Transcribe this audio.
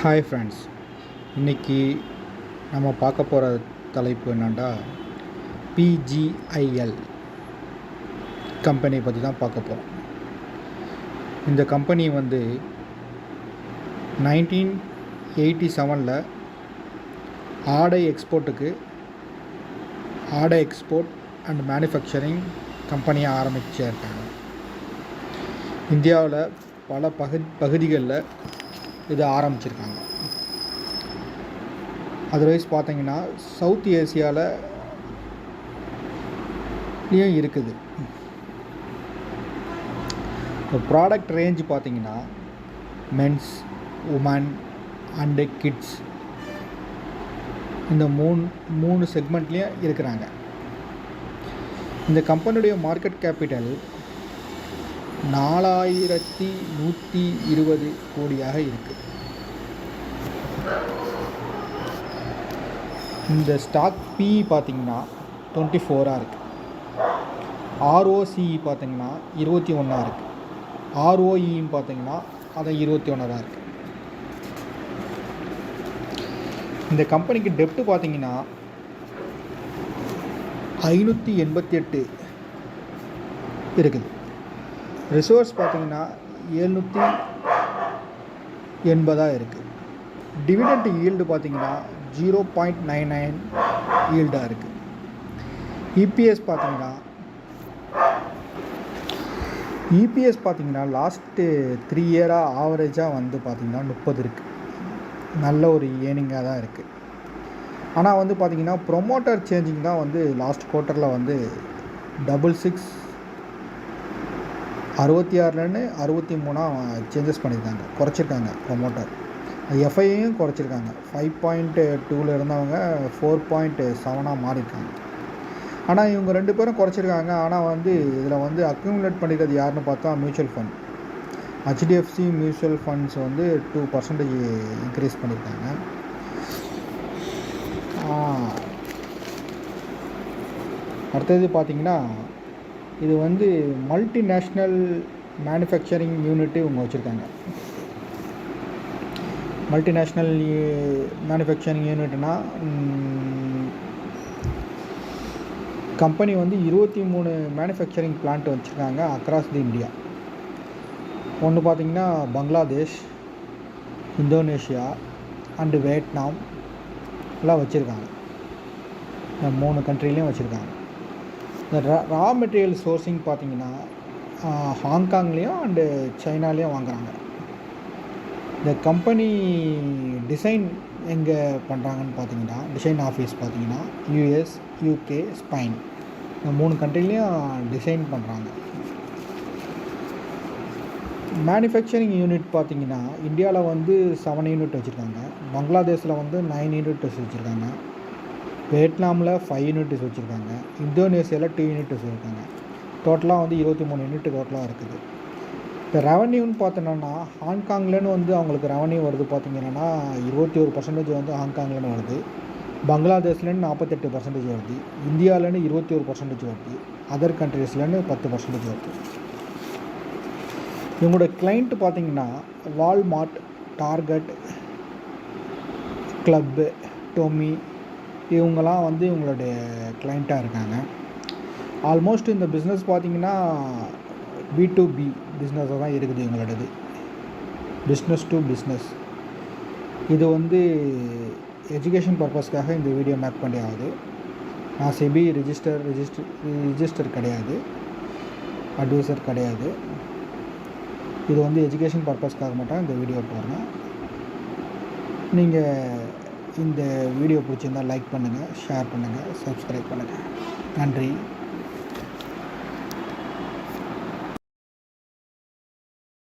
Hi friends, இன்றைக்கி நம்ம பார்க்க போகிற தலைப்பு என்னென்னா PGIL கம்பெனி பற்றி தான் பார்க்க போகிறோம். இந்த கம்பெனி வந்து 1987 ஆடை எக்ஸ்போர்ட் அண்ட் மேனுஃபேக்சரிங் கம்பெனியாக ஆரம்பிச்சிருக்காங்க. இந்தியாவில் பல பகுதிகளில் இது ஆரம்பிச்சிருக்காங்க. அதர்வைஸ் பார்த்தீங்கன்னா சவுத் ஏசியாவிலையும் இருக்குது. இப்போ ப்ராடக்ட் ரேஞ்ச் பார்த்தீங்கன்னா மென்ஸ், உமன் அண்டு கிட்ஸ் இந்த மூணு செக்மெண்ட்லேயும் இருக்கிறாங்க. இந்த கம்பெனியுடைய மார்க்கெட் கேபிட்டல் 4120 கோடியாக இருக்குது. இந்த ஸ்டாக் PE பார்த்திங்கன்னா 24 இருக்குது. ROCE பார்த்திங்கன்னா 21 இருக்குது. ROE பார்த்திங்கன்னா அது 21 இருக்குது. இந்த கம்பெனிக்கு டெப்ட் பார்த்திங்கன்னா 588 இருக்குது. ரிசோர்ஸ் பார்த்திங்கன்னா 780 இருக்குது. டிவிடெண்ட் ஈல்டு பார்த்திங்கன்னா 0.99 ஈல்டாக இருக்குது. EPS பார்த்திங்கன்னா லாஸ்ட்டு 3 இயராக ஆவரேஜாக வந்து பார்த்திங்கன்னா 30 இருக்குது. நல்ல ஒரு ஏர்னிங்காக தான் இருக்குது. ஆனால் வந்து பார்த்திங்கன்னா ப்ரொமோட்டர் சேஞ்சிங் தான் வந்து லாஸ்ட் குவார்ட்டரில் வந்து 66 63 சேஞ்சஸ் பண்ணியிருக்காங்க, குறைச்சிருக்காங்க ப்ரொமோட்டர். FIஐயும் குறைச்சிருக்காங்க. 5.2 இருந்தவங்க 4.7 மாறியிருக்காங்க. ஆனால் இவங்க 2 பேரும் குறைச்சிருக்காங்க. ஆனால் வந்து இதில் வந்து அக்யூமுலேட் பண்ணிக்கிறது யாருன்னு பார்த்தா mutual fund. HDFC mutual funds வந்து 2% இன்க்ரீஸ் பண்ணியிருக்காங்க. அடுத்தது பார்த்திங்கன்னா இது வந்து மல்டிநேஷ்னல் மேனுஃபேக்சரிங் யூனிட்டு இவங்க வச்சுருக்காங்க. மல்டிநேஷ்னல் மேனுஃபேக்சரிங் யூனிட்னா கம்பெனி வந்து 23 மேனுஃபேக்சரிங் பிளான்ட் வச்சுருக்காங்க அக்ராஸ் தி இந்தியா. ஒன்று பார்த்திங்கன்னா பங்களாதேஷ், இந்தோனேஷியா அண்டு வியட்நாம் எல்லாம் வச்சுருக்காங்க. 3 கண்ட்ரிலையும் வச்சுருக்காங்க. இந்த ரா மெட்டீரியல் சோர்சிங் பார்த்திங்கன்னா ஹாங்காங்லேயும் அண்டு சைனாலேயும் வாங்குகிறாங்க. இந்த கம்பெனி டிசைன் எங்கே பண்ணுறாங்கன்னு பார்த்தீங்கன்னா டிசைன் ஆஃபீஸ் பார்த்திங்கன்னா US, UK, ஸ்பெயின் இந்த 3 கண்ட்ரிலையும் டிசைன் பண்ணுறாங்க. மேனுஃபேக்சரிங் யூனிட் பார்த்திங்கன்னா இந்தியாவில் வந்து 7 யூனிட் வச்சுருக்காங்க. பங்களாதேஷில் வந்து 9 யூனிட்ஸ் வச்சுருக்காங்க. வியட்நாமில் 5 யூனிட்ஸ் வச்சுருக்காங்க. இந்தோனேஷியாவில் 2 யூனிட்ஸ் வச்சுருக்காங்க. டோட்டலாக வந்து 23 யூனிட் டோட்டலாக இருக்குது. இப்போ ரெவன்யூன்னு பார்த்தோன்னா ஹாங்காங்லேருந்து வந்து அவங்களுக்கு ரெவன்யூ வருது பார்த்திங்கன்னா 21% வந்து ஹாங்காங்லேருந்து வருது. பங்களாதேஷ்லேருந்து 48% வருது. இந்தியாவிலேருந்து 21% வருது. அதர் கண்ட்ரீஸ்லேருந்து 10% வருது. இவங்களோட கிளைண்ட் பார்த்திங்கன்னா வால்மார்ட், டார்கெட், கிளப்பு, டொமி இவங்கெல்லாம் வந்து இவங்களுடைய கிளைண்ட்டாக இருக்காங்க. ஆல்மோஸ்ட் இந்த பிஸ்னஸ் பார்த்திங்கன்னா B2B பிஸ்னஸாக தான் இருக்குது இவங்களோடது. Business to business. இது வந்து எஜுகேஷன் பர்பஸ்க்காக இந்த வீடியோ மேக் பண்ணி ஆகுது. நான் செபி ரிஜிஸ்டர் கிடையாது, அட்வைசர் கிடையாது. இது வந்து எஜுகேஷன் பர்பஸ்க்காக மட்டும் இந்த வீடியோ போடுறேன். நீங்கள் இந்த வீடியோ பிடிச்சிருந்தால் லைக் பண்ணுங்கள், ஷேர் பண்ணுங்கள், சப்ஸ்கிரைப் பண்ணுங்கள். நன்றி.